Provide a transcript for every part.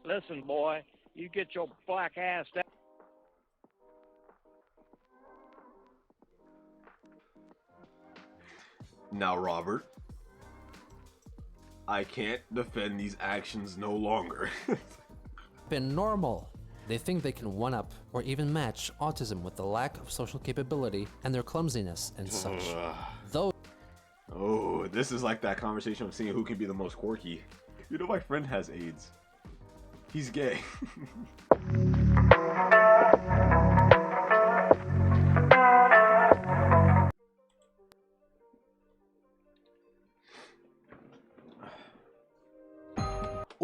Listen, boy, you get your black ass down. Now, Robert, I can't defend these actions no longer. Been normal. They think they can one-up or even match autism with the lack of social capability and their clumsiness and such. Though. Oh, this is like that conversation of seeing who can be the most quirky. You know, my friend has AIDS. He's gay.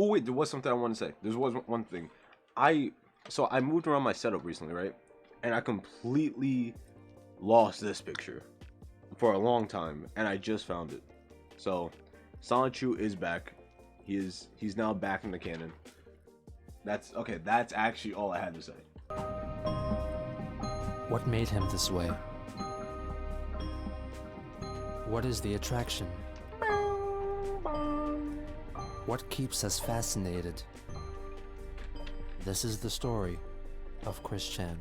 Oh wait, there was something I want to say. There was one thing. I moved around my setup recently, right? And I completely lost this picture for a long time, and I just found it. So, Sonichu is back. He's now back in the canon. That's okay. That's actually all I had to say. What made him this way? What is the attraction? What keeps us fascinated? This is the story of Chris Chan.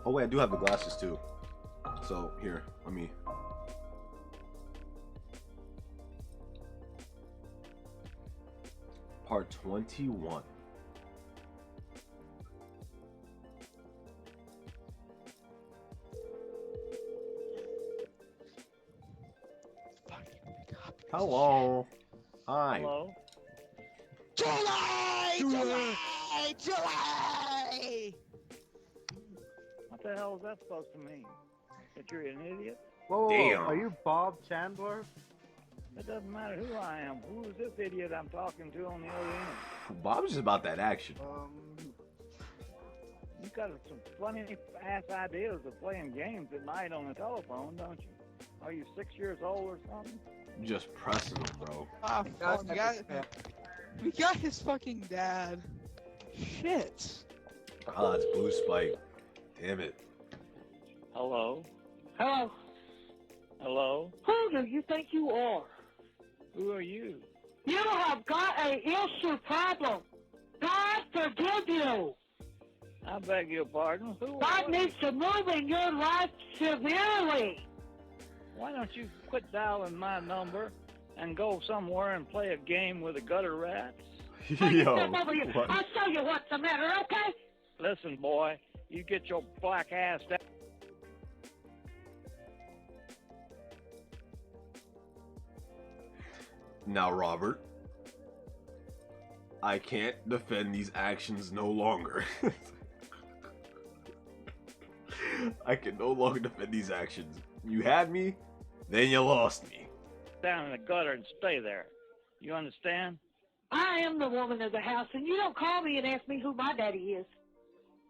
Oh wait, I do have the glasses too. So here, let me. Part 21. Hello. Hi. Hello? Julie! What the hell is that supposed to mean? That you're an idiot? Whoa, Damn. are you Bob Chandler? It doesn't matter who I am. Who is this idiot I'm talking to on the other end? Bob's just about that action. You got some funny ass ideas of playing games at night on the telephone, don't you? Are you 6 years old or something? Just pressing him, bro. Ah, fuck, we got his fucking dad. Shit. Ah, it's Blue Spike. Damn it. Hello? Hello. Hello? Who do you think you are? Who are you? You have got a issue problem. God forgive you. I beg your pardon. Who God are needs to move in your life severely. Why don't you quit dialing my number and go somewhere and play a game with the gutter rats? Yo, Step over here. what? I'll show you what's the matter, okay? Listen, boy, you get your black ass down. Now, Robert, I can't defend these actions no longer. I can no longer defend these actions. You had me, then you lost me. Down in the gutter and stay there. You understand? I am the woman of the house, and you don't call me and ask me who my daddy is.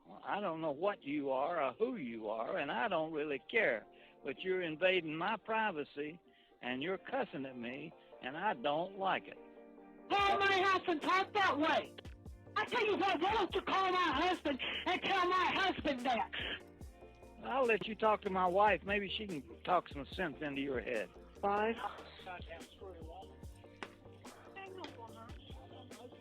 Well, I don't know what you are or who you are, and I don't really care. But you're invading my privacy, and you're cussing at me, and I don't like it. Call my house and talk that way. I tell you what, why don't you call my husband and tell my husband that? I'll let you talk to my wife. Maybe she can talk some sense into your head. Bye.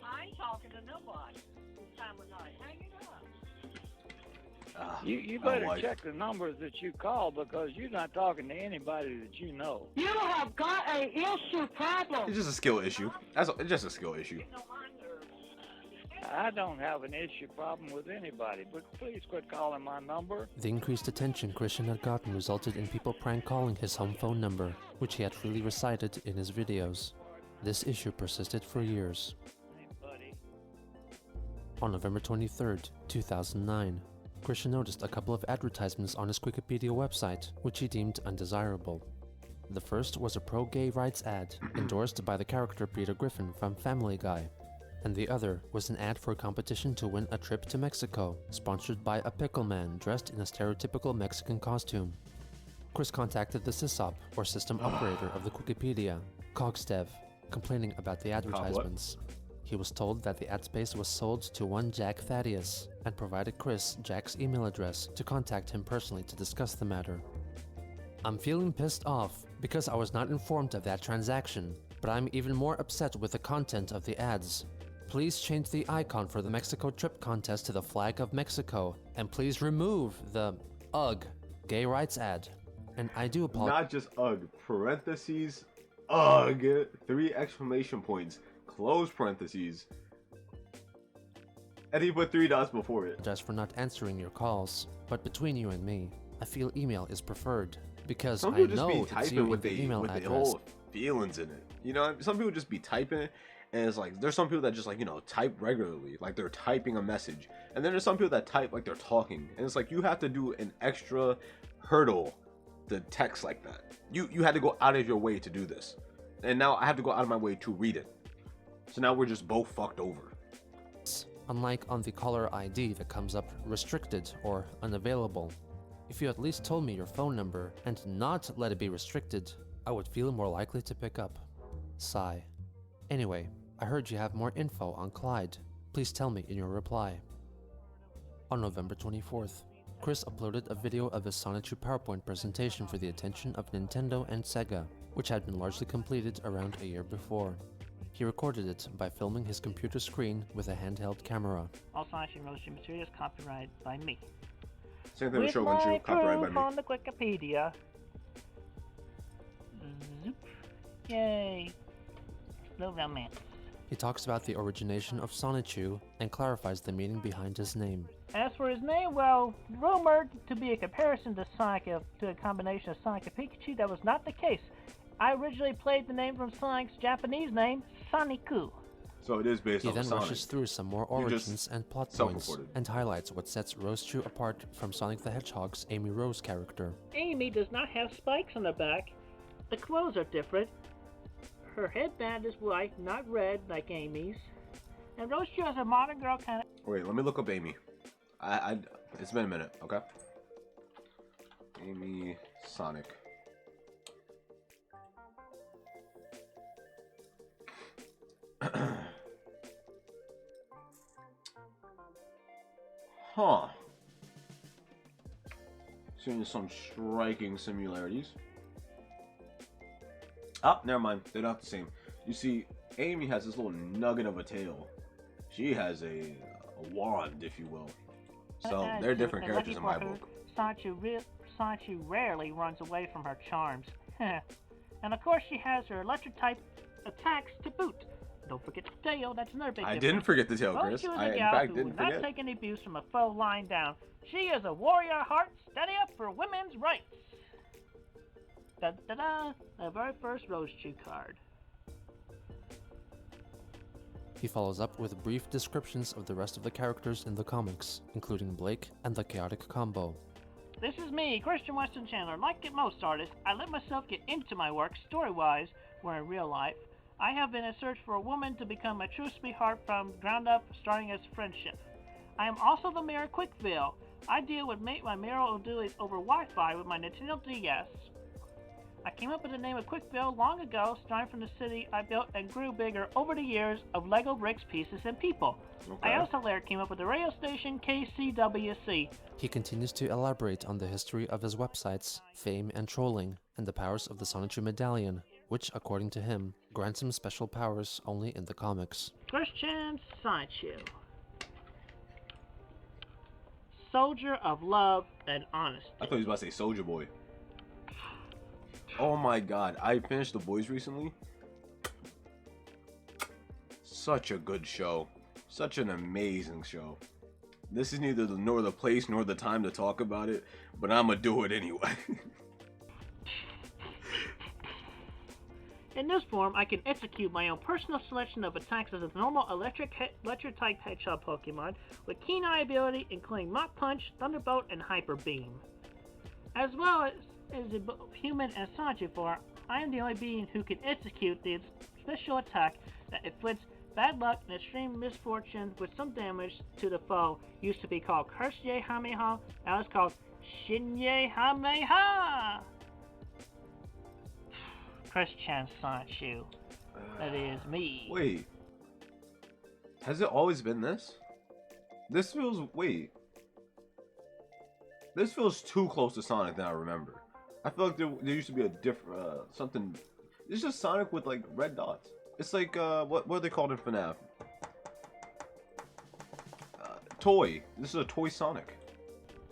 I ain't talking to nobody this time of night. Hang it up. You my better wife. check the numbers that you call because you're not talking to anybody that you know. You have got a issue problem. It's just a skill issue. It's just a skill issue. I don't have an issue problem with anybody, but please quit calling my number. The increased attention Christian had gotten resulted in people prank calling his home phone number, which he had freely recited in his videos. This issue persisted for years. Hey, buddy. On November 23rd, 2009, Christian noticed a couple of advertisements on his Wikipedia website, which he deemed undesirable. The first was a pro-gay rights ad, endorsed by the character Peter Griffin from Family Guy, and the other was an ad for a competition to win a trip to Mexico, sponsored by a pickle man dressed in a stereotypical Mexican costume. Chris contacted the SysOp, or system operator of the Wikipedia, Cogsdev, complaining about the advertisements. He was told that the ad space was sold to one Jack Thaddeus, and provided Chris Jack's email address to contact him personally to discuss the matter. I'm feeling pissed off because I was not informed of that transaction, but I'm even more upset with the content of the ads. Please change the icon for the Mexico trip contest to the flag of Mexico, and please remove the UGG gay rights ad. And I do apologize. Not just UGG, parentheses, UGG, 3 exclamation points, close parentheses. And he put 3 dots before it. Just for not answering your calls, but between you and me, I feel email is preferred because Some I people just know be it's typing you with in the the email with the address. whole feelings in it. You know, some people just be typing, and it's like there's some people that just like, you know, type regularly, like they're typing a message, and then there's some people that type like they're talking, and it's like you have to do an extra hurdle to text like that. You had to go out of your way to do this, and now I have to go out of my way to read it. So now we're just both fucked over. Unlike on the caller ID that comes up restricted or unavailable. If you at least told me your phone number and not let it be restricted, I would feel more likely to pick up. Sigh. Anyway, I heard you have more info on Clyde. Please tell me in your reply. On November 24th, Chris uploaded a video of his Sonichu PowerPoint presentation for the attention of Nintendo and Sega, which had been largely completed around a year before. He recorded it by filming his computer screen with a handheld camera. All Sonichu Roasting materials copyrighted by me. Same thing with With Shogun my Chu, copyrighted proof by me. on the Wikipedia. Zoop. Yay. No romance. He talks about the origination of Sonichu and clarifies the meaning behind his name. As for his name, well, rumored to be a comparison to to a combination of Sonic and Pikachu, that was not the case. I originally played the name from Sonic's Japanese name, Sonichu. So it is based He on then Sonic. rushes through some more You just origins and plot points, self-reported. and highlights what sets Rose-Chu apart from Sonic the Hedgehog's Amy Rose character. Amy does not have spikes on the back. The clothes are different. Her headband is white, not red like Amy's. And Rose-Chu has a modern girl kind of... Wait, let me look up Amy. It's been a minute, okay? Amy Sonic. Huh. Seeing some striking similarities. Oh, never mind. They're not the same. You see, Amy has this little nugget of a tail. She has a wand, if you will. So they're different characters in my book. Sonichu rarely runs away from her charms. And of course she has her electric type attacks to boot. Don't forget the tail, that's another big I difference. didn't forget the tail, Chris. Rose-Chu is I, a in gal fact, who didn't will not forget. take any abuse from a foe lying down. She is a warrior at heart, steady up for women's rights. Da-da-da, the very first Rose-Chu card. He follows up with brief descriptions of the rest of the characters in the comics, including Blake and the Chaotic Combo. This is me, Christian Weston Chandler. Like most artists, I let myself get into my work story-wise, where in real life, I have been in search for a woman to become a true sweetheart from ground up, starting as friendship. I am also the mayor of Quickville. I deal with my mayoral duties over Wi-Fi with my Nintendo DS. I came up with the name of Quickville long ago, starting from the city I built and grew bigger over the years of Lego bricks, pieces, and people. Okay. I also later came up with the radio station KCWC. He continues to elaborate on the history of his websites, fame and trolling, and the powers of the Sonichu Medallion, which, according to him, grants him special powers only in the comics. Christian Sonichu. Soldier of love and honesty. I thought he was about to say Soldier Boy. Oh my god, I finished The Boys recently. Such a good show. Such an amazing show. This is neither nor the place nor the time to talk about it, but I'ma do it anyway. In this form, I can execute my own personal selection of attacks as a normal electric-type hedgehog Pokemon with keen eye ability, including Mach Punch, Thunderbolt, and Hyper Beam. As well as the human and Sonichu form, I am the only being who can execute the special attack that inflicts bad luck and extreme misfortune with some damage to the foe. Used to be called Curse Yehameha, now it's called Shin Yehameha! Christian Sonichu. That is me. Wait. Has it always been this? This feels... Wait. This feels too close to Sonic than I remember. I feel like there used to be a different something. It's just Sonic with like red dots. It's like what are they called in FNAF? Toy. This is a toy Sonic.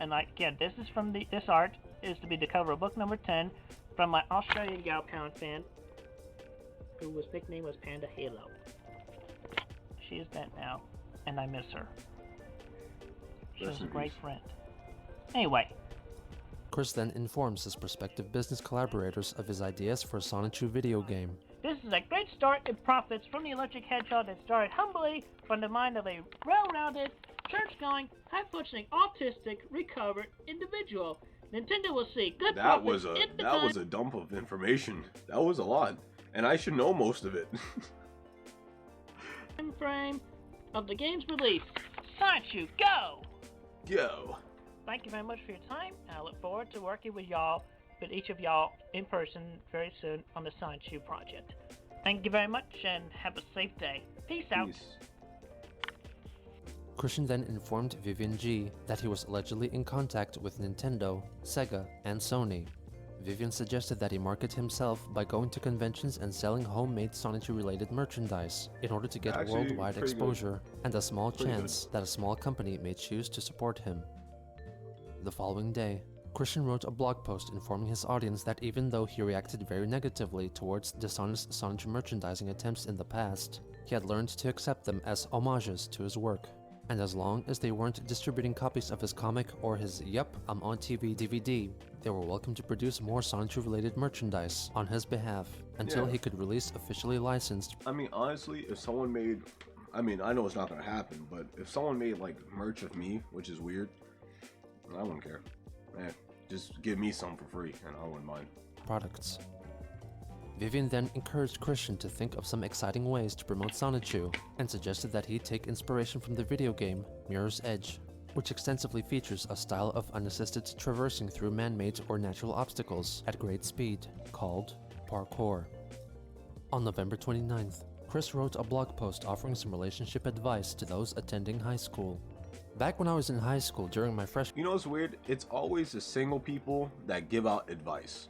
And like, yeah, this is from this art is to be the cover of book number 10 from my Australian gal pound fan, whose nickname was Panda Halo. She is dead now, and I miss her. She was a great friend. Anyway. Chris then informs his prospective business collaborators of his ideas for a Sonichu video game. This is a great start in profits from the electric hedgehog that started humbly from the mind of a well-rounded, church-going, high-functioning, autistic, recovered individual. Nintendo will see good profits that was a dump of information. That was a lot, and I should know most of it. Frame of the game's release. Sonichu, go! Go! Thank you very much for your time, and I look forward to working with each of y'all in person very soon on the Sonichu project. Thank you very much, and have a safe day. Peace out. Christian then informed Vivian G that he was allegedly in contact with Nintendo, Sega, and Sony. Vivian suggested that he market himself by going to conventions and selling homemade Sonichu-related merchandise in order to get worldwide exposure and a small chance that a small company may choose to support him. The following day, Christian wrote a blog post informing his audience that even though he reacted very negatively towards dishonest Sonichu merchandising attempts in the past, he had learned to accept them as homages to his work. And as long as they weren't distributing copies of his comic or his Yup, I'm on TV DVD, they were welcome to produce more Sonichu-related merchandise on his behalf until he could release officially licensed. I mean, honestly, if someone made, I mean, I know it's not gonna happen, but if someone made like merch of me, which is weird, I wouldn't care. Just give me some for free, and I wouldn't mind. Products. Vivian then encouraged Christian to think of some exciting ways to promote Sonichu, and suggested that he take inspiration from the video game Mirror's Edge, which extensively features a style of unassisted traversing through man-made or natural obstacles at great speed, called Parkour. On November 29th, Chris wrote a blog post offering some relationship advice to those attending high school. Back when I was in high school during my freshman... You know what's weird? It's always the single people that give out advice.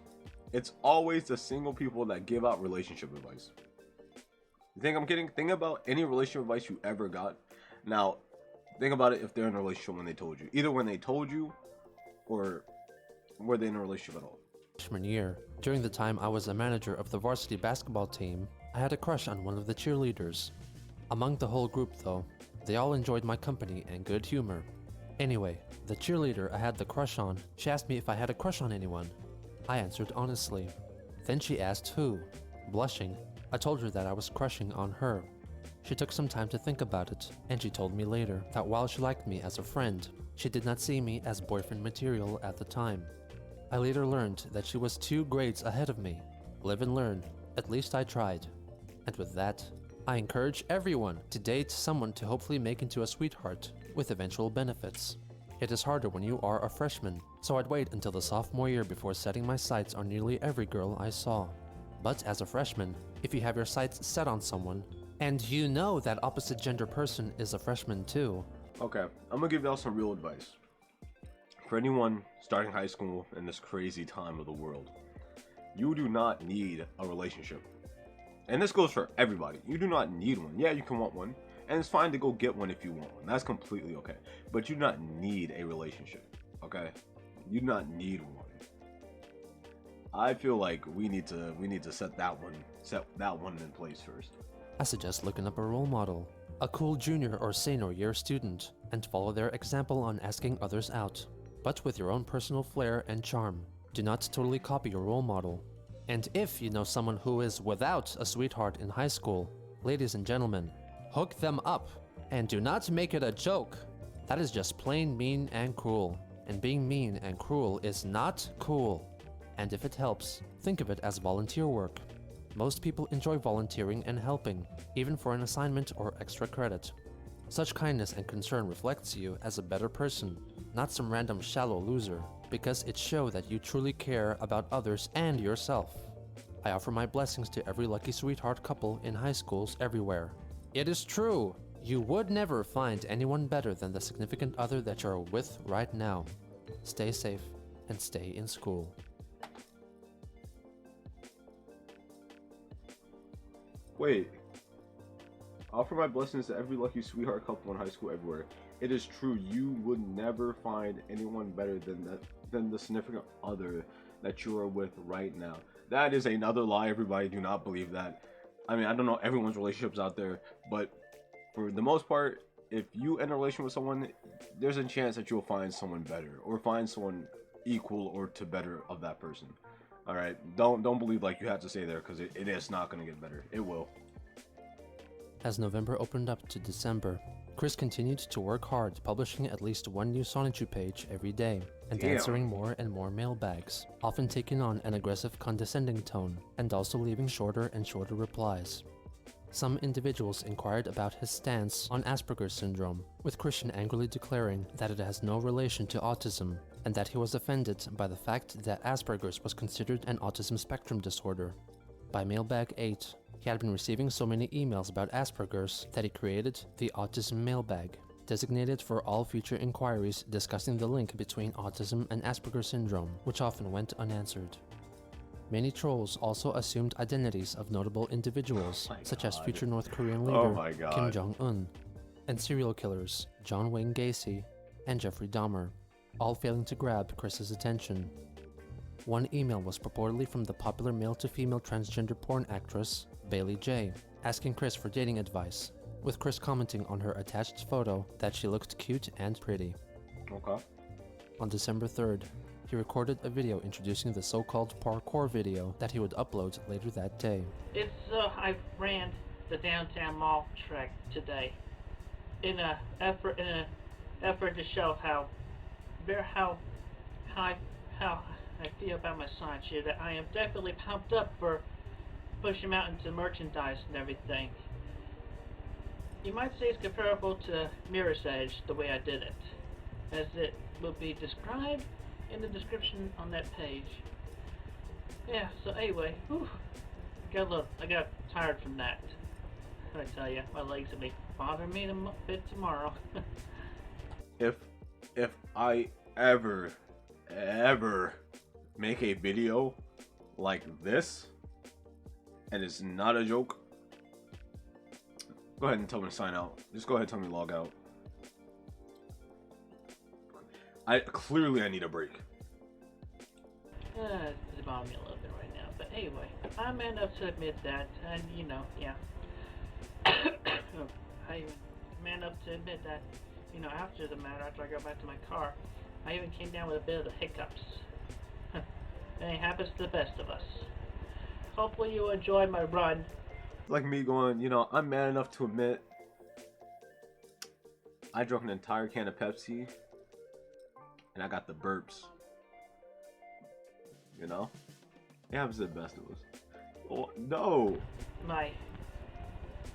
It's always the single people that give out relationship advice. You think I'm kidding? Think about any relationship advice you ever got. Now, think about it if they're in a relationship when they told you. Either when they told you, or were they in a relationship at all? Freshman year, during the time I was a manager of the varsity basketball team, I had a crush on one of the cheerleaders. Among the whole group though, they all enjoyed my company and good humor. Anyway, the cheerleader I had the crush on, she asked me if I had a crush on anyone. I answered honestly. Then she asked who. Blushing, I told her that I was crushing on her. She took some time to think about it, and she told me later that while she liked me as a friend, she did not see me as boyfriend material at the time. I later learned that she was 2 grades ahead of me. Live and learn, at least I tried. And with that, I encourage everyone to date someone to hopefully make into a sweetheart, with eventual benefits. It is harder when you are a freshman, so I'd wait until the sophomore year before setting my sights on nearly every girl I saw. But as a freshman, if you have your sights set on someone, and you know that opposite gender person is a freshman too. Okay, I'm gonna give y'all some real advice. For anyone starting high school in this crazy time of the world, you do not need a relationship. And this goes for everybody. You do not need one. Yeah, you can want one. And it's fine to go get one if you want one. That's completely okay. But you do not need a relationship. Okay? You do not need one. I feel like we need to set that one in place first. I suggest looking up a role model, a cool junior or senior year student, and follow their example on asking others out, but with your own personal flair and charm. Do not totally copy your role model. And if you know someone who is without a sweetheart in high school, ladies and gentlemen, hook them up, and do not make it a joke. That is just plain mean and cruel, and being mean and cruel is not cool. And if it helps, think of it as volunteer work. Most people enjoy volunteering and helping, even for an assignment or extra credit. Such kindness and concern reflects you as a better person, not some random shallow loser, because it shows that you truly care about others and yourself. I offer my blessings to every lucky sweetheart couple in high schools everywhere. It is true, you would never find anyone better than the significant other that you're with right now. Stay safe and stay in school. Wait. Offer my blessings to every lucky sweetheart couple in high school everywhere. It is true, you would never find anyone better than the significant other that you are with right now. That is another lie, everybody. Do not believe that. I mean, I don't know everyone's relationships out there, but for the most part, if you end a relationship with someone, there's a chance that you'll find someone better or find someone equal or to better of that person. All right, don't believe like you have to stay there, because it is not going to get better. It will. As November opened up to December, Chris continued to work hard, publishing at least one new Sonichu page every day, and answering more and more mailbags, often taking on an aggressive, condescending tone, and also leaving shorter and shorter replies. Some individuals inquired about his stance on Asperger's syndrome, with Christian angrily declaring that it has no relation to autism, and that he was offended by the fact that Asperger's was considered an autism spectrum disorder. By Mailbag 8, he had been receiving so many emails about Asperger's that he created the Autism Mailbag, designated for all future inquiries discussing the link between autism and Asperger's syndrome, which often went unanswered. Many trolls also assumed identities of notable individuals, such as future North Korean leader Kim Jong-un, and serial killers John Wayne Gacy and Jeffrey Dahmer, all failing to grab Chris's attention. One email was purportedly from the popular male-to-female transgender porn actress Bailey J, asking Chris for dating advice, with Chris commenting on her attached photo that she looked cute and pretty. Okay. On December 3rd, he recorded a video introducing the so-called Parkour video that he would upload later that day. I ran the downtown mall track today in an effort to show how I feel about my Sonichu, that I am definitely pumped up for pushing him out into merchandise and everything. You might say it's comparable to Mirror's Edge, the way I did it, as it will be described in the description on that page. Yeah, so anyway, I got tired from that. I tell you, my legs will be bothering me a bit tomorrow. If I ever make a video like this, and it's not a joke, go ahead and tell me to sign out. Just go ahead and tell me to log out. I need a break. It's bothering me a little bit right now, but anyway, I'm man enough to admit that, and yeah. I'm man enough to admit that, after the matter, after I got back to my car, I even came down with a bit of the hiccups. And it happens to the best of us. Hopefully you enjoy my run. Like me going, I'm man enough to admit I drank an entire can of Pepsi and I got the burps. It happens to the best of us. Oh, no! My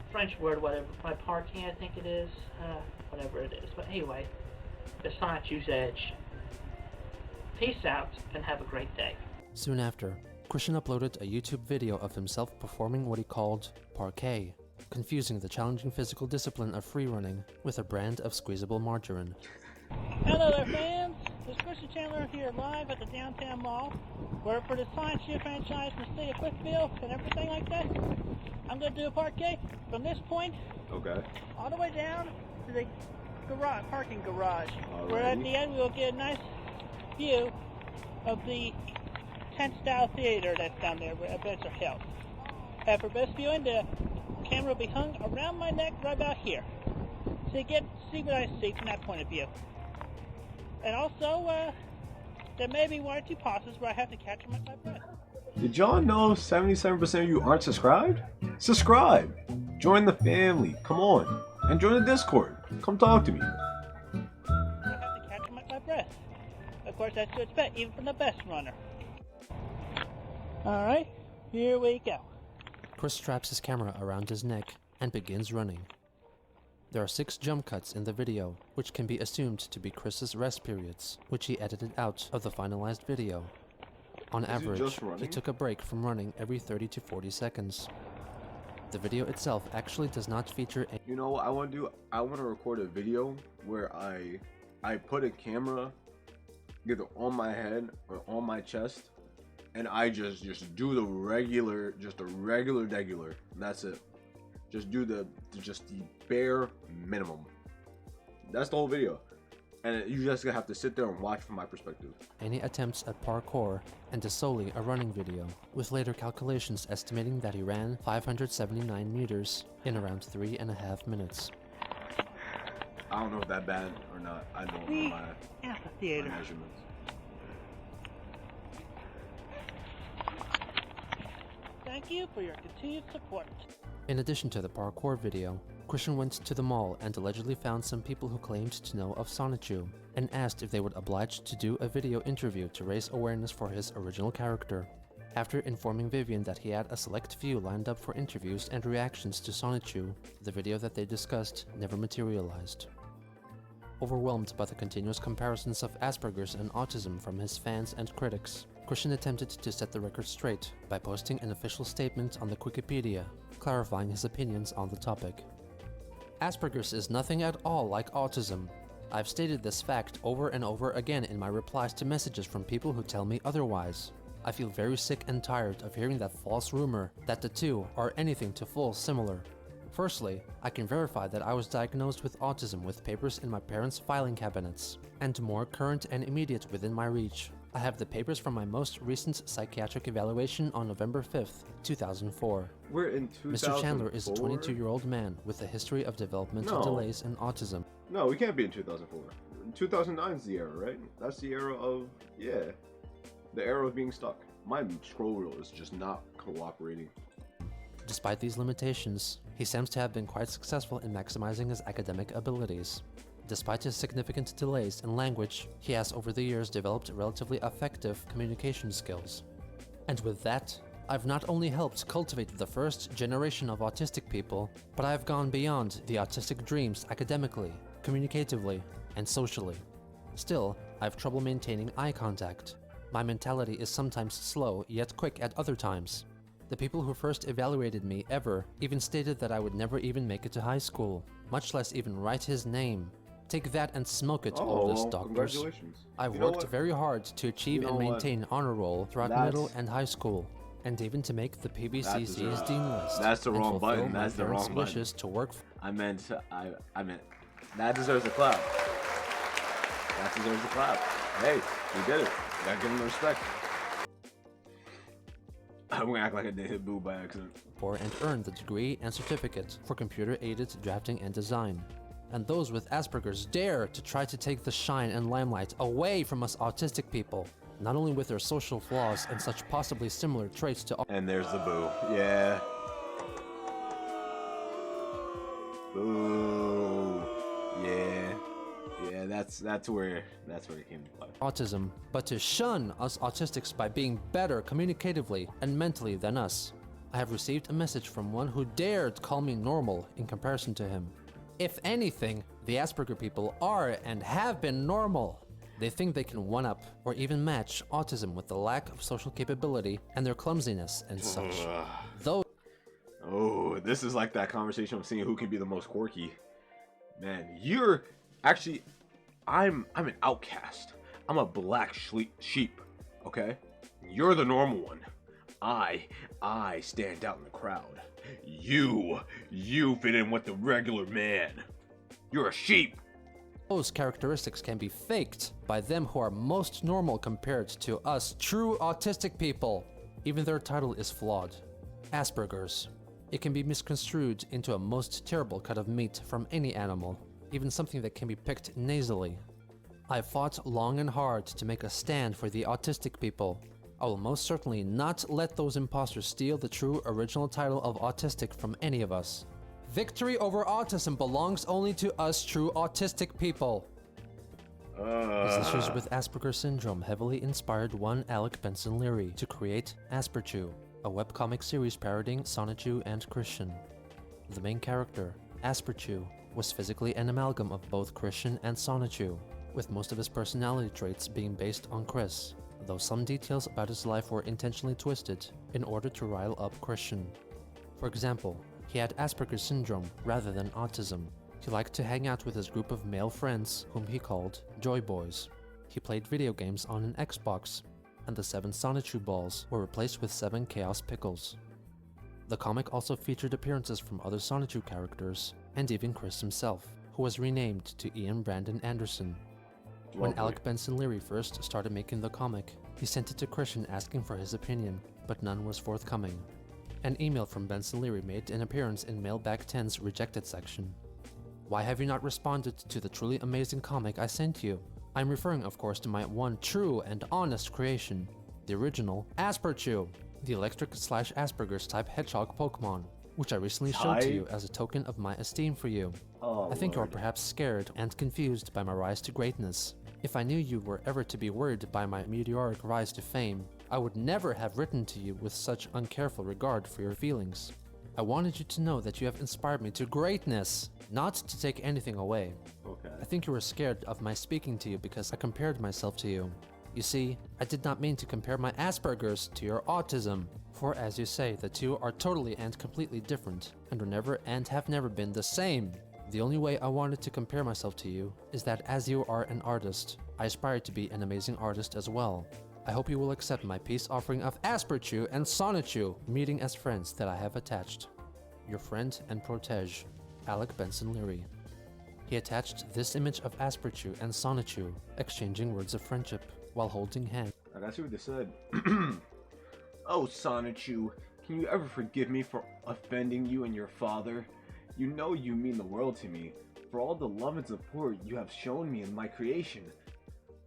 French word, whatever, my parking, I think it is, whatever it is. But anyway, the Sonichu's Edge. Peace out and have a great day. Soon after, Christian uploaded a YouTube video of himself performing what he called Parkour, confusing the challenging physical discipline of freerunning with a brand of squeezable margarine. Hello there, fans. It's Christian Chandler here live at the downtown mall, where for the Sonichu franchise in the city of Quickville and everything like that, I'm going to do a parkour from this point all the way down to the parking garage, where at the end we will get a nice view of the tent-style theater that's down there where events are held. And for best viewing, the camera will be hung around my neck right about here, so you get to see what I see from that point of view. And also, there may be one or two pauses where I have to catch my breath. Did y'all know 77% of you aren't subscribed? Subscribe! Join the family, come on! And join the Discord, come talk to me. I have to catch my breath. Of course, that's to expect, even from the best runner. Alright, here we go. Chris straps his camera around his neck and begins running. There are 6 jump cuts in the video, which can be assumed to be Chris's rest periods, which he edited out of the finalized video. On average, he took a break from running every 30 to 40 seconds. The video itself actually does not feature any— You know what I want to do? I want to record a video where I put a camera either on my head or on my chest, and I just do the regular, just a regular. That's it. Just do the bare minimum. That's the whole video. And you just have to sit there and watch from my perspective. Any attempts at parkour, and is solely a running video, with later calculations estimating that he ran 579 meters in around 3.5 minutes. I don't know if that's bad or not. I don't know my measurements. Thank you for your continued support. In addition to the parkour video, Christian went to the mall and allegedly found some people who claimed to know of Sonichu, and asked if they would oblige to do a video interview to raise awareness for his original character. After informing Vivian that he had a select few lined up for interviews and reactions to Sonichu, the video that they discussed never materialized. Overwhelmed by the continuous comparisons of Asperger's and autism from his fans and critics, Christian attempted to set the record straight by posting an official statement on the Wikipedia, clarifying his opinions on the topic. Asperger's is nothing at all like autism. I've stated this fact over and over again in my replies to messages from people who tell me otherwise. I feel very sick and tired of hearing that false rumor that the two are anything to full similar. Firstly, I can verify that I was diagnosed with autism with papers in my parents' filing cabinets, and more current and immediate within my reach. I have the papers from my most recent psychiatric evaluation on November 5th, 2004. We're in 2004? Mr. Chandler is a 22-year-old man with a history of developmental delays and autism. No, we can't be in 2004. 2009 is the era, right? That's the era of, the era of being stuck. My scroll wheel is just not cooperating. Despite these limitations, he seems to have been quite successful in maximizing his academic abilities. Despite his significant delays in language, he has over the years developed relatively effective communication skills. And with that, I've not only helped cultivate the first generation of autistic people, but I've gone beyond the autistic dreams academically, communicatively, and socially. Still, I have trouble maintaining eye contact. My mentality is sometimes slow, yet quick at other times. The people who first evaluated me ever even stated that I would never even make it to high school, much less even write his name. Take that and smoke it, all this, doctors. Congratulations. I've worked very hard to achieve and maintain honor roll throughout middle and high school, and even to make the PBCC's Dean list. That's the wrong button. That's the wrong button. Wishes to work. I meant that deserves a clap. That deserves a clap. Hey, we did it. You gotta give him the respect. I'm gonna act like I did hit boo by accident. And earned the degree and certificate for computer-aided drafting and design. And those with Asperger's dare to try to take the shine and limelight away from us autistic people, not only with their social flaws and such possibly similar traits to. And there's the boo. Yeah. Boo. Yeah. Yeah, that's where it came to play. Autism, but to shun us autistics by being better communicatively and mentally than us. I have received a message from one who dared call me normal in comparison to him. If anything, the Asperger people are and have been normal. They think they can one-up or even match autism with the lack of social capability and their clumsiness and such. Though. Oh, this is like that conversation of seeing who can be the most quirky. Man, you're actually, I'm an outcast. I'm a black sheep, okay? You're the normal one. I stand out in the crowd. You fit in with the regular man. You're a sheep. Those characteristics can be faked by them who are most normal compared to us true autistic people. Even their title is flawed. Asperger's. It can be misconstrued into a most terrible cut of meat from any animal, even something that can be picked nasally. I've fought long and hard to make a stand for the autistic people. I will most certainly not let those imposters steal the true original title of autistic from any of us. Victory over autism belongs only to us true autistic people. Researchers with Asperger's syndrome heavily inspired one Alec Benson Leary to create Asperchu, a webcomic series parodying Sonichu and Christian. The main character, Asperchu, was physically an amalgam of both Christian and Sonichu, with most of his personality traits being based on Chris, though some details about his life were intentionally twisted in order to rile up Christian. For example, he had Asperger's syndrome rather than autism. He liked to hang out with his group of male friends, whom he called Joy Boys. He played video games on an Xbox, and the 7 Sonichu balls were replaced with 7 Chaos Pickles. The comic also featured appearances from other Sonichu characters, and even Chris himself, who was renamed to Ian Brandon Anderson. When Lovely. Alec Benson Leary first started making the comic, he sent it to Christian asking for his opinion, but none was forthcoming. An email from Benson Leary made an appearance in Mailbag 10's rejected section. Why have you not responded to the truly amazing comic I sent you? I'm referring, of course, to my one true and honest creation, the original Asperchu, the electric/Asperger's type hedgehog Pokemon, which I recently showed to you as a token of my esteem for you. Oh, I think you are Lord. perhaps scared and confused by my rise to greatness. If I knew you were ever to be worried by my meteoric rise to fame, I would never have written to you with such uncareful regard for your feelings. I wanted you to know that you have inspired me to greatness, not to take anything away. Okay. I think you were scared of my speaking to you because I compared myself to you. You see, I did not mean to compare my Asperger's to your autism, for as you say, the two are totally and completely different, and are never and have never been the same. The only way I wanted to compare myself to you is that as you are an artist, I aspire to be an amazing artist as well. I hope you will accept my peace offering of Asperchu and Sonichu, meeting as friends that I have attached. Your friend and protege, Alec Benson Leary. He attached this image of Asperchu and Sonichu, exchanging words of friendship while holding hands. I gotta see what they said. Oh, Sonichu, can you ever forgive me for offending you and your father? You know you mean the world to me, for all the love and support you have shown me in my creation.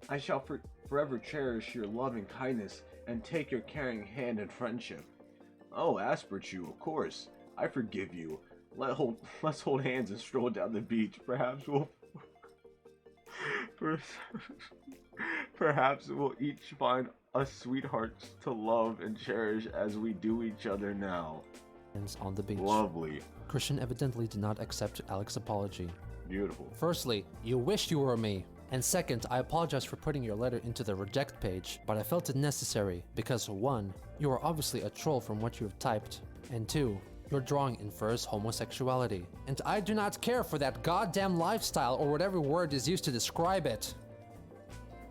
I shall forever cherish your love and kindness, and take your caring hand in friendship. Oh, Asperchu, of course, I forgive you. Let's hold hands and stroll down the beach. Perhaps we'll each find a sweetheart to love and cherish as we do each other now. On the beach. Lovely. Christian evidently did not accept Alec's apology. Beautiful. Firstly, you wish you were me. And second, I apologize for putting your letter into the reject page, but I felt it necessary because 1. You are obviously a troll from what you have typed, and 2. Your drawing infers homosexuality, and I do not care for that goddamn lifestyle or whatever word is used to describe it.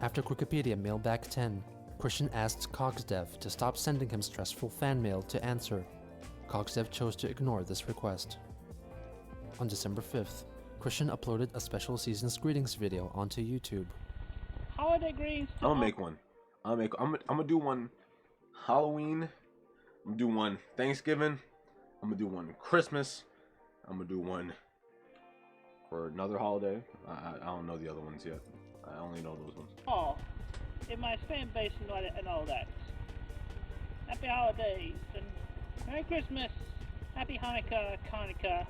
After Wikipedia Mailbag 10, Christian asked Cogsdev to stop sending him stressful fan mail to answer. Cogsdev chose to ignore this request. On December 5th, Christian uploaded a special season's greetings video onto YouTube. Holiday greetings to I'm gonna make one. I'm gonna do one Halloween. I'm gonna do one Thanksgiving. I'm gonna do one Christmas. I'm gonna do one for another holiday. I don't know the other ones yet. I only know those ones. all in my fan base and all that. Happy holidays and Merry Christmas, Happy Hanukkah,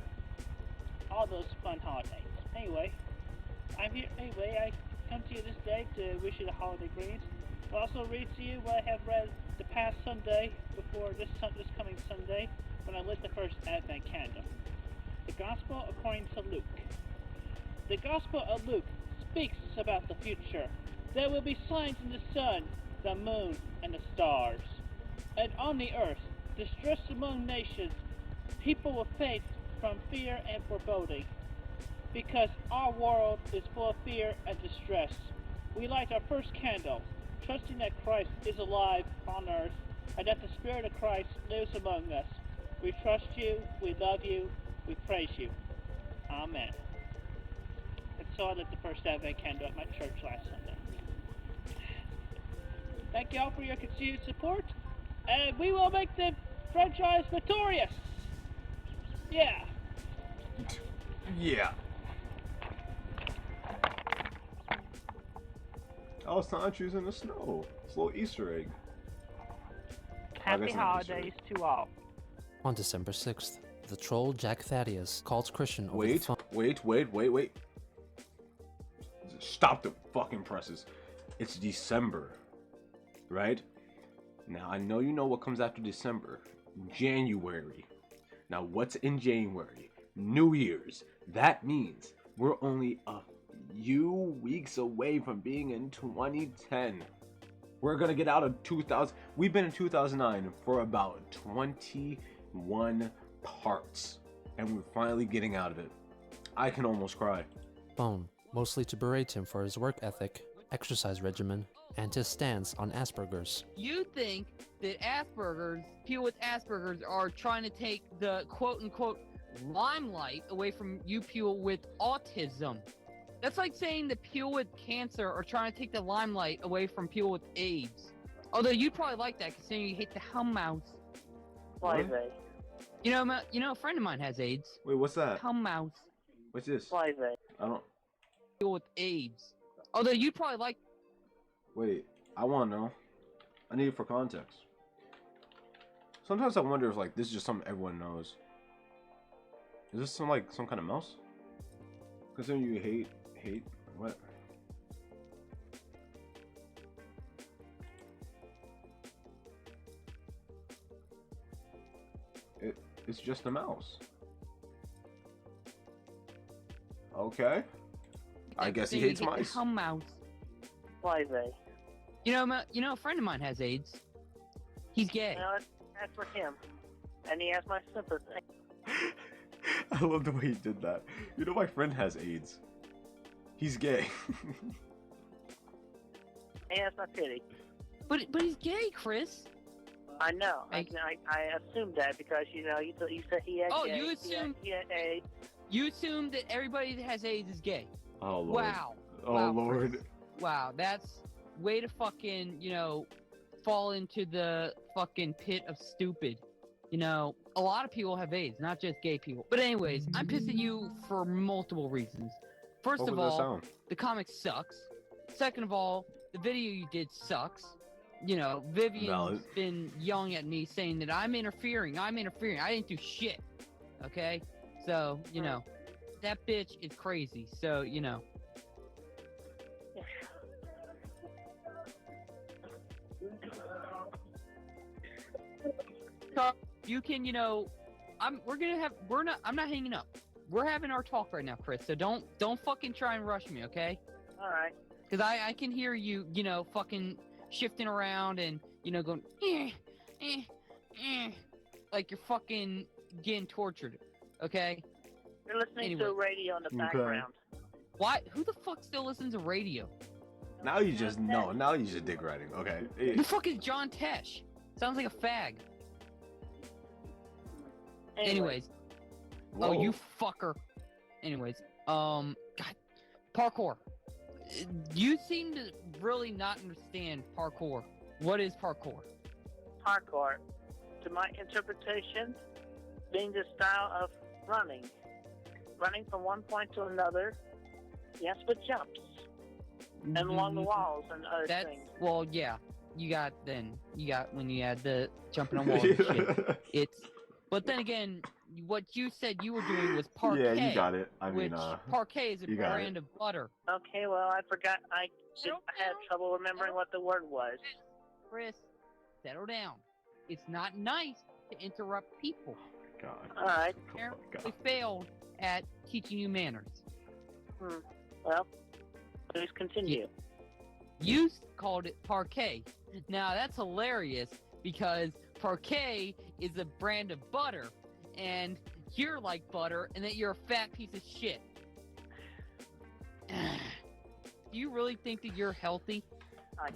all those fun holidays. Anyway, I'm here. Anyway, I come to you this day to wish you the holiday greetings. I'll also read to you what I have read the past Sunday before this coming Sunday when I lit the first Advent candle. The Gospel according to Luke. The Gospel of Luke speaks about the future. There will be signs in the sun, the moon, and the stars. And on the earth, distress among nations, people will faint from fear and foreboding. Because our world is full of fear and distress, we light our first candle, trusting that Christ is alive on earth and that the Spirit of Christ lives among us. We trust you, we love you, we praise you. Amen. And so I lit the first Advent candle at my church last Sunday. Thank you all for your continued support, and we will make the franchise notorious. Yeah. Yeah. Oh, Sonichu's in the snow. It's a little Easter egg. Happy that's not Easter holidays to all. On December 6th, the troll Jack Thaddeus calls Christian over the phone. Wait. Stop the fucking presses. It's December, right? Now, I know you know what comes after December. January. Now, what's in January? New Year's. That means we're only a few weeks away from being in 2010. We're gonna get out of 2000. We've been in 2009 for about 21 parts, and we're finally getting out of it. I can almost cry. Phone, mostly to berate him for his work ethic, exercise regimen, and his stance on Asperger's. You think that people with Asperger's are trying to take the quote-unquote limelight away from you people with autism. That's like saying that people with cancer are trying to take the limelight away from people with AIDS. Although you'd probably like that, considering you hate the hell mouse. Why What? they? You know, a friend of mine has AIDS. Wait, what's that? Hell mouse. What's this? Why they? I don't. People with AIDS. Although you'd probably like. Wait, I want to know. I need it for context. Sometimes I wonder if like this is just something everyone knows. Is this some kind of mouse? Considering you hate what? It's just a mouse. Okay. I guess he hates mice. Hell mouse. Why they? You know, a friend of mine has AIDS. He's gay. No, that's for him, and he has my sympathy. I love the way he did that. You know, my friend has AIDS. He's gay. He has my pity. But he's gay, Chris. I know. I assumed that because you said he had. Oh, gay. you assumed. He had AIDS. You assume that everybody that has AIDS is gay. Oh Lord. Wow. Oh Wow, Lord. Chris. Wow, that's way to fucking, fall into the fucking pit of stupid. A lot of people have AIDS, not just gay people. But anyways, I'm pissed at you for multiple reasons. First What of was that all, sound? the comic sucks. Second of all, the video you did sucks. Vivian's Valid. been yelling at me saying that I'm interfering. I didn't do shit. Okay? So, that bitch is crazy. So, You can, I'm not hanging up. We're having our talk right now, Chris. So don't fucking try and rush me, okay? All right. Because I can hear you, fucking shifting around and, going, like you're fucking getting tortured, okay? You're listening Anyway. to a radio in the background. Why? Who the fuck still listens to radio? Now you just Now you just dick riding. Okay. Who the fuck is John Tesh? Sounds like a fag. Anyways. Whoa. Oh, you fucker. Anyways, God, parkour. You seem to really not understand parkour. What is parkour? Parkour, to my interpretation, being the style of running from one point to another. Yes, with jumps and along the walls and other things. Well, yeah. You got when you had the jumping on walls and shit. But then again, what you said you were doing was parquet. Yeah, you got it. I mean, parquet is a brand of butter. Okay, well, I forgot. I had trouble remembering what the word was. Chris, settle down. It's not nice to interrupt people. God. All right. Apparently failed at teaching you manners. Well, please continue. You called it parquet. Now that's hilarious because parquet is a brand of butter, and you're like butter, and that you're a fat piece of shit. Do you really think that you're healthy?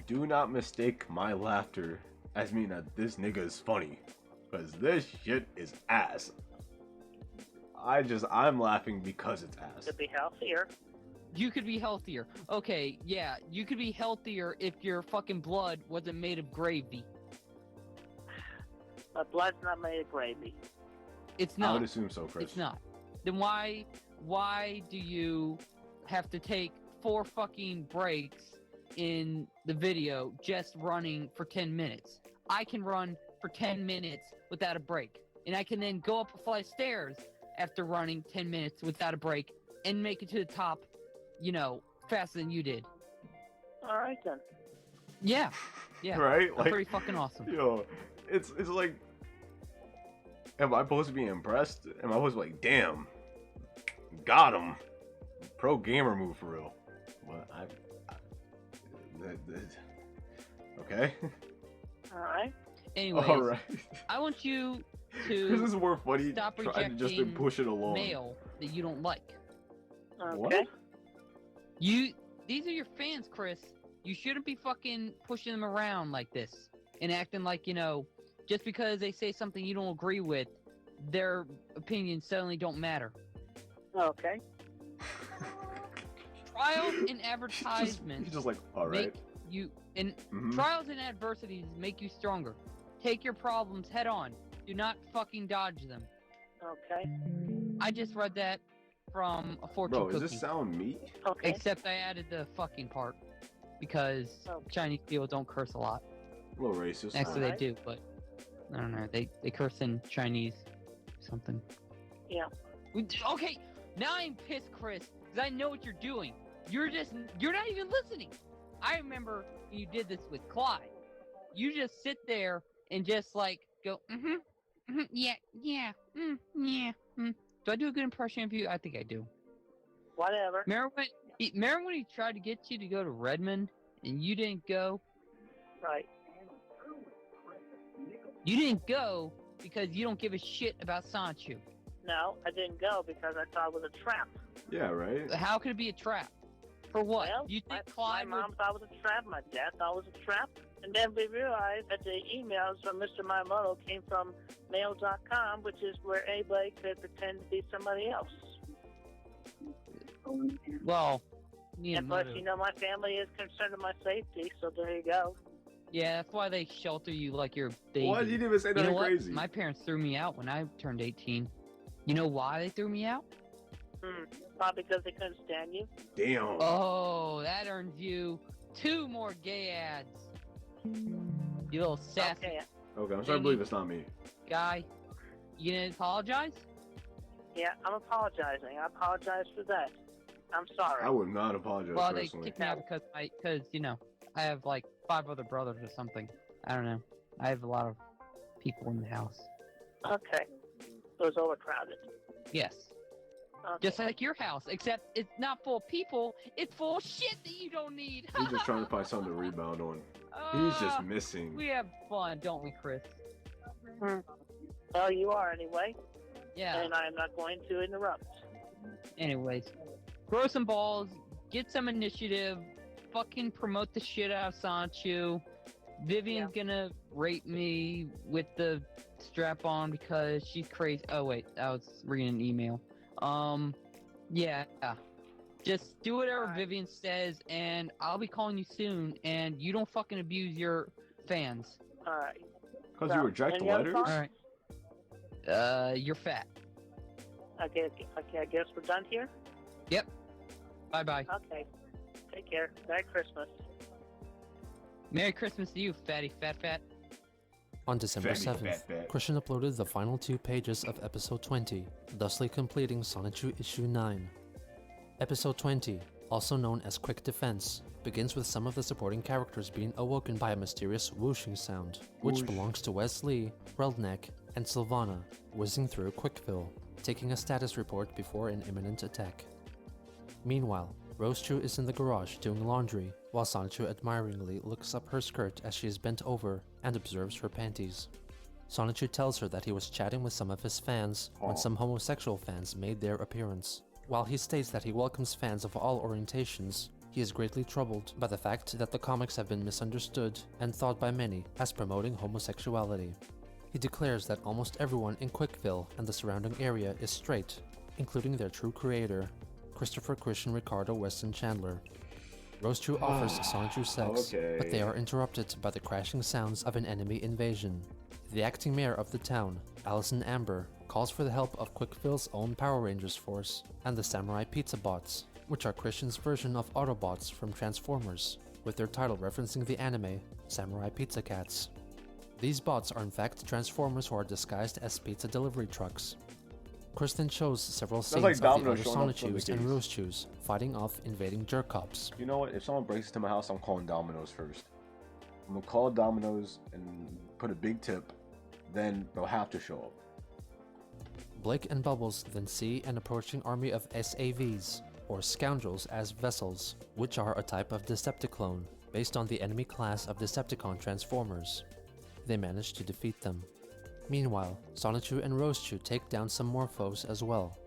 Do not mistake my laughter as mean that this nigga is funny, because this shit is ass. I'm laughing because it's ass. To be healthier. You could be healthier. Okay, yeah, you could be healthier if your fucking blood wasn't made of gravy. My blood's not made of gravy. It's not. I would assume so, Chris. It's not. Then why do you have to take 4 fucking breaks in the video just running for 10 minutes? I can run for 10 minutes without a break. And I can then go up a flight of stairs after running 10 minutes without a break and make it to the top, faster than you did. All right, then. Yeah. Yeah. Right? I'm pretty fucking awesome. Yo, it's like, am I supposed to be impressed? Am I supposed to be like, damn, got him, pro gamer move for real? What? Okay. All right. Anyways, All right. I want you This to is more funny stop trying to just rejecting push it along. mail that you don't like. Okay. What? These are your fans, Chris. You shouldn't be fucking pushing them around like this and acting like, just because they say something you don't agree with, their opinions suddenly don't matter. Okay. Trials and advertisements He's just like, all right. make you and Mhm. trials and adversities make you stronger. Take your problems head on. Do not fucking dodge them. Okay. I just read that from a fortune Bro, cookie. does this sound me? Okay. Except I added the fucking part because Oh. Chinese people don't curse a lot. A little racist. Actually, they Alright. do, but I don't know. They curse in Chinese something. Yeah. Okay, now I'm pissed, Chris, because I know what you're doing. You're not even listening. I remember when you did this with Clyde. You just sit there and just like go, yeah, yeah, yeah. Do I do a good impression of you? I think I do. Whatever. Remember when he tried to get you to go to Redmond and you didn't go? Right. You didn't go because you don't give a shit about Sonichu. No, I didn't go because I thought it was a trap. Yeah, right? How could it be a trap? For what? Well, You my think Clyde mom thought it was a trap. My dad thought it was a trap. And then we realized that the emails from Mr. Miyamoto came from mail.com, which is where anybody could pretend to be somebody else. Well, And plus, my family is concerned with my safety, so there you go. yeah, that's why they shelter you like you're a baby. What? You didn't even say You know nothing what? crazy. My parents threw me out when I turned 18. You know why they threw me out? Probably because they couldn't stand you. Damn. Oh, that earns you 2 more gay ads. You little sassy Okay. Okay, I'm starting to believe it's not me. guy. You gonna apologize? Yeah, I'm apologizing. I apologize for that. I'm sorry. I would not apologize Well, they personally. kicked me out because I have like 5 other brothers or something. I don't know. I have a lot of people in the house. Okay. It was overcrowded. Yes. Okay. Just like your house, except it's not full of people, it's full of shit that you don't need. He's just trying to find something to rebound on. He's just missing. We have fun, don't we, Chris? Well, you are anyway. Yeah. And I'm not going to interrupt. Anyways, grow some balls, get some initiative, fucking promote the shit out of Sonichu. Vivian's gonna rape me with the strap on because she's crazy. Oh wait, I was reading an email. Yeah. Just do whatever Vivian says, and I'll be calling you soon. And you don't fucking abuse your fans. All right. Because you reject any other letters? thoughts? All right. You're fat. Okay, I guess we're done here? Yep. Bye bye. Okay. Take care. Merry Christmas. Merry Christmas to you, fatty fat. On December Fatty 7th, fat. Christian uploaded the final 2 pages of episode 20, thusly completing Sonichu issue 9. Episode 20, also known as Quick Defense, begins with some of the supporting characters being awoken by a mysterious whooshing sound, which Whoosh. belongs to Wesley, Reldnek, and Sylvana, whizzing through Quickville, taking a status report before an imminent attack. Meanwhile, Rosechu is in the garage doing laundry, while Sonichu admiringly looks up her skirt as she is bent over and observes her panties. Sonichu tells her that he was chatting with some of his fans when some homosexual fans made their appearance. While he states that he welcomes fans of all orientations, he is greatly troubled by the fact that the comics have been misunderstood and thought by many as promoting homosexuality. He declares that almost everyone in Quickville and the surrounding area is straight, including their true creator, Christopher Christian Ricardo Weston Chandler. Rosechu offers Sonichu sex, but they are interrupted by the crashing sounds of an enemy invasion. The acting mayor of the town, Allison Amber, calls for the help of Quickville's own Power Rangers force and the Samurai Pizza Bots, which are Christian's version of Autobots from Transformers, with their title referencing the anime Samurai Pizza Cats. These bots are in fact Transformers who are disguised as pizza delivery trucks. Kristen shows several scenes like of the Domino other showing up for the Sonichus and case. Rosechus fighting off invading jerk-cops. You know what? If someone breaks into my house, I'm calling Domino's first. I'm gonna call Domino's and put a big tip. Then they'll have to show up. Blake and Bubbles then see an approaching army of SAVs, or scoundrels as vessels, which are a type of Decepticlone, based on the enemy class of Decepticon Transformers. They manage to defeat them. Meanwhile, Sonichu and Rosechu take down some more foes as well.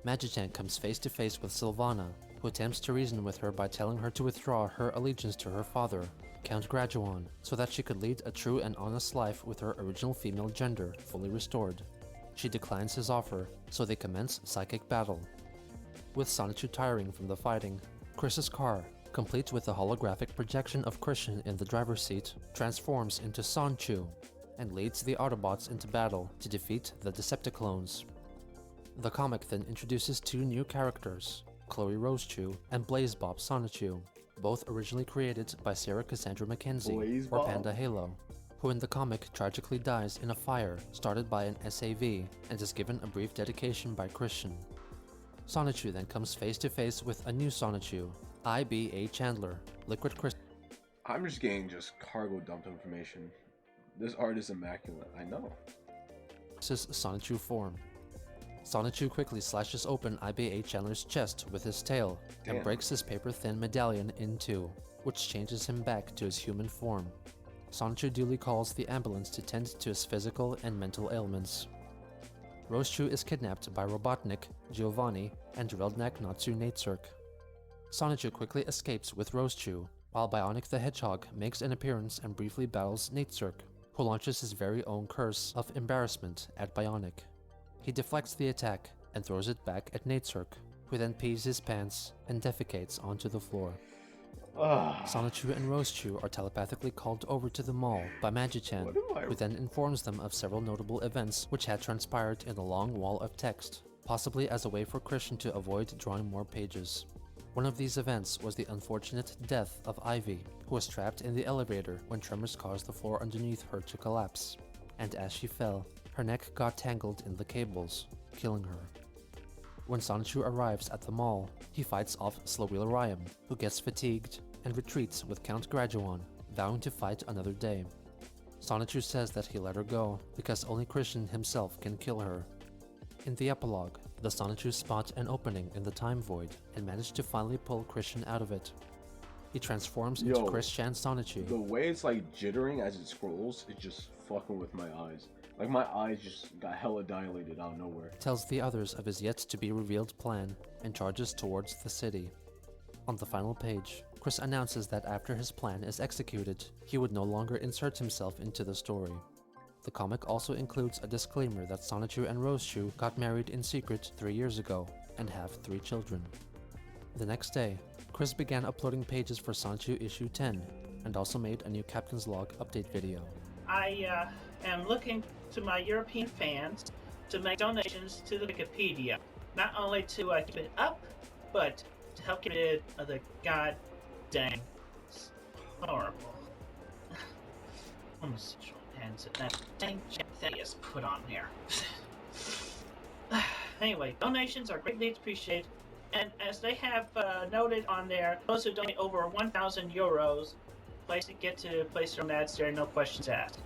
Magichan comes face to face with Sylvana, who attempts to reason with her by telling her to withdraw her allegiance to her father, Count Graduan, so that she could lead a true and honest life with her original female gender fully restored. She declines his offer, so they commence psychic battle. With Sonichu tiring from the fighting, Chris's car, complete with a holographic projection of Christian in the driver's seat, transforms into Sonichu and leads the Autobots into battle to defeat the Decepticlones. The comic then introduces two new characters, Chloe Rosechu and Blaze Bob Sonichu, both originally created by Sarah Cassandra Mackenzie, or Panda Halo, who in the comic tragically dies in a fire started by an SAV and is given a brief dedication by Christian. Sonichu then comes face to face with a new Sonichu, I.B.A. Chandler, Liquid Crystal. I'm just getting cargo dump information. This art is immaculate, I know. Sonichu form. Sonichu quickly slashes open I.B.A. Chandler's chest with his tail and breaks his paper-thin medallion in two, which changes him back to his human form. Sonichu duly calls the ambulance to tend to his physical and mental ailments. Rosechu is kidnapped by Robotnik, Giovanni, and Reldnak Natsu Natesurk. Sonichu quickly escapes with Rosechu, while Bionic the Hedgehog makes an appearance and briefly battles Natesurk, who launches his very own curse of embarrassment at Bionic. He deflects the attack and throws it back at Natesurk, who then pees his pants and defecates onto the floor. Sonichu and Rosechu are telepathically called over to the mall by Magichan, who then informs them of several notable events which had transpired in a long wall of text, possibly as a way for Christian to avoid drawing more pages. One of these events was the unfortunate death of Ivy, who was trapped in the elevator when tremors caused the floor underneath her to collapse, and as she fell, her neck got tangled in the cables, killing her. When Sonichu arrives at the mall, he fights off Slowwheel Ryan, who gets fatigued and retreats with Count Graduan, vowing to fight another day. Sonichu says that he let her go because only Christian himself can kill her. In the epilogue, the Sonichu spot an opening in the time void and manage to finally pull Christian out of it. He transforms into Chris-chan Sonichu. The way it's jittering as it scrolls, it's just fucking with my eyes. My eyes just got hella dilated out of nowhere. Tells the others of his yet-to-be-revealed plan and charges towards the city. On the final page, Chris announces that after his plan is executed, he would no longer insert himself into the story. The comic also includes a disclaimer that Sonichu and Rosechu got married in secret 3 years ago and have 3 children. The next day, Chris began uploading pages for Sonichu issue 10 and also made a new Captain's Log update video. I am looking to my European fans to make donations to the Wikipedia, not only to keep it up, but to help get rid of the goddamn horrible homosexual ends that dang shit that is put on there. Anyway, donations are greatly appreciated, and as they have noted on there, those who donate over 1,000 euros get to place their own ads there, no questions asked.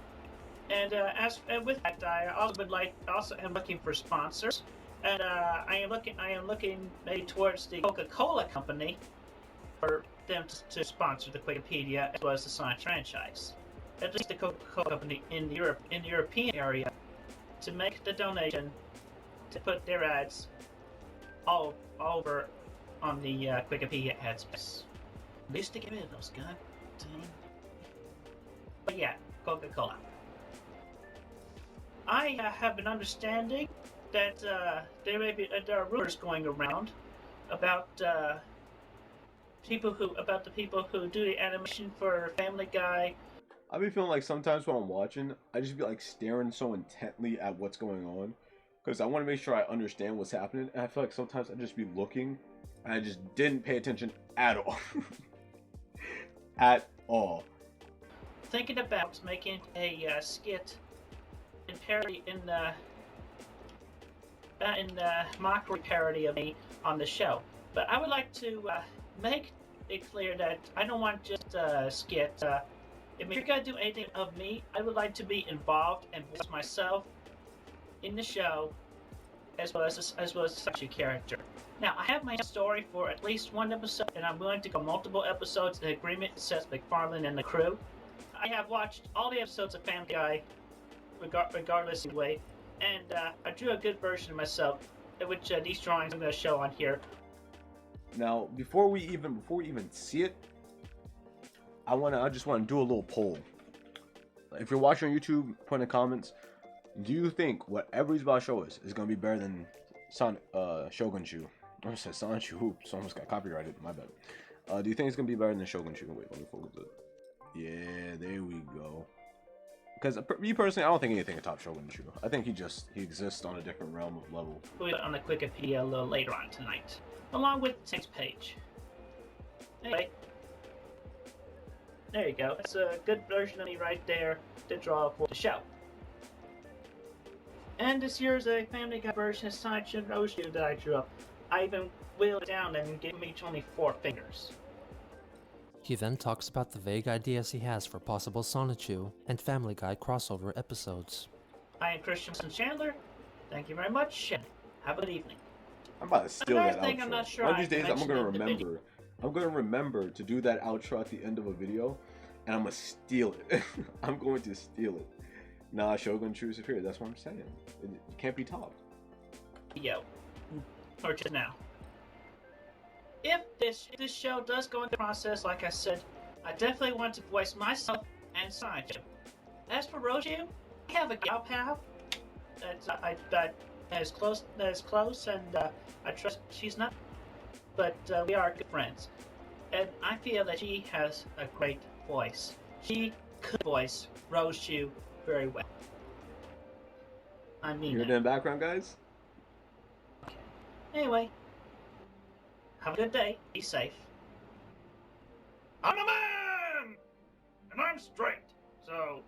And with that, I also am looking for sponsors, and I am looking maybe towards the Coca-Cola company for them to sponsor the Wikipedia as well as the Sonic franchise. At least the Coca-Cola company in the European area to make the donation to put their ads all over on the Wikipedia ad space. At least to get rid of those goddamn. But yeah, Coca-Cola. I have an understanding that there are rumors going around about the people who do the animation for Family Guy. I be feeling sometimes when I'm watching, I just be staring so intently at what's going on, because I want to make sure I understand what's happening. And I feel sometimes I just be looking, and I just didn't pay attention at all. At all. Thinking about making a skit in parody in mockery parody of me on the show, but I would like to make it clear that I don't want just a skit. If you're gonna do anything of me, I would like to be involved and voice myself in the show, as well as such a character. Now, I have my story for at least one episode, and I'm willing to go multiple episodes in agreement with Seth MacFarlane and the crew. I have watched all the episodes of Family Guy, regardless of the way, and I drew a good version of myself, which these drawings I'm going to show on here. Now, before we even see it, I just want to do a little poll. If you're watching on YouTube, put in the comments. Do you think whatever he's about to show us is gonna be better than Shogunchu? I said Sonichu. Oops, almost got copyrighted. My bad. Do you think it's gonna be better than Shogunchu? Wait, let me focus it. Yeah, there we go. Because me personally, I don't think anything can top Shogunchu. I think he exists on a different realm of level. We'll on the Wikipedia a little later on tonight, along with the 6th page. Anyway, there you go. It's a good version of me right there to draw for the show. And this year's a Family Guy version of Sonichu and Roshu that I drew up. I even whittled it down and gave them each only 4 fingers. He then talks about the vague ideas he has for possible Sonichu and Family Guy crossover episodes. I am Christian Chandler. Thank you very much, and have a good evening. I'm about to steal that thing outro. I'm not sure One of I these days, I'm mentioned gonna in the remember. video. I'm gonna remember to do that outro at the end of a video, and I'm gonna steal it. I'm going to steal it. Nah, Shogunchu is superior. That's what I'm saying. It can't be topped. Yo, or just now. If this show does go into the process, like I said, I definitely want to voice myself and Sonichu. As for Roshu, we have a gal pal that is close, and I trust she's not. But we are good friends, and I feel that she has a great voice. She could voice Roshu very well. I mean, You hear that in the background, guys? Anyway, have a good day. Be safe. I'm a man, and I'm straight. So.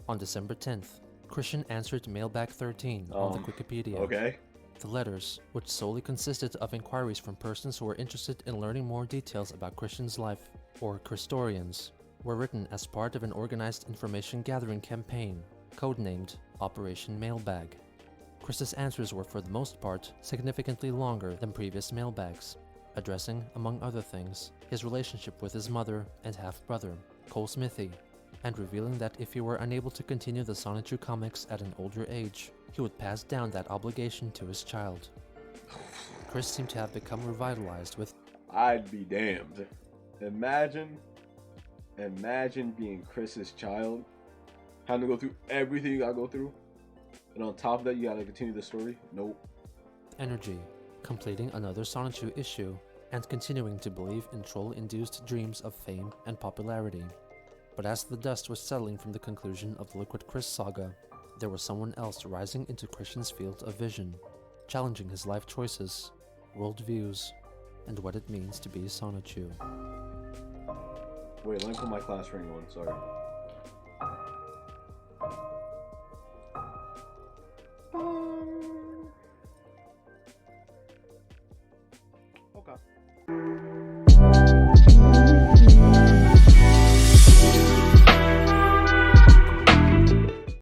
On December 10th, Christian answered Mailbag 13 on the Wikipedia. Okay. The letters, which solely consisted of inquiries from persons who were interested in learning more details about Christian's life, or Christorians, were written as part of an organized information gathering campaign, codenamed Operation Mailbag. Chris's answers were for the most part significantly longer than previous mailbags, addressing, among other things, his relationship with his mother and half-brother, Cole Smithy, and revealing that if he were unable to continue the Sonichu comics at an older age, he would pass down that obligation to his child. Chris seemed to have become revitalized with I'd be damned. Imagine being Chris's child, having to go through everything you gotta go through, and on top of that, you gotta continue the story. Nope. energy, completing another Sonichu issue, and continuing to believe in troll-induced dreams of fame and popularity. But as the dust was settling from the conclusion of the Liquid Chris saga, there was someone else rising into Christian's field of vision, challenging his life choices, worldviews, and what it means to be Sonichu. Wait, let me put my class ring on, sorry.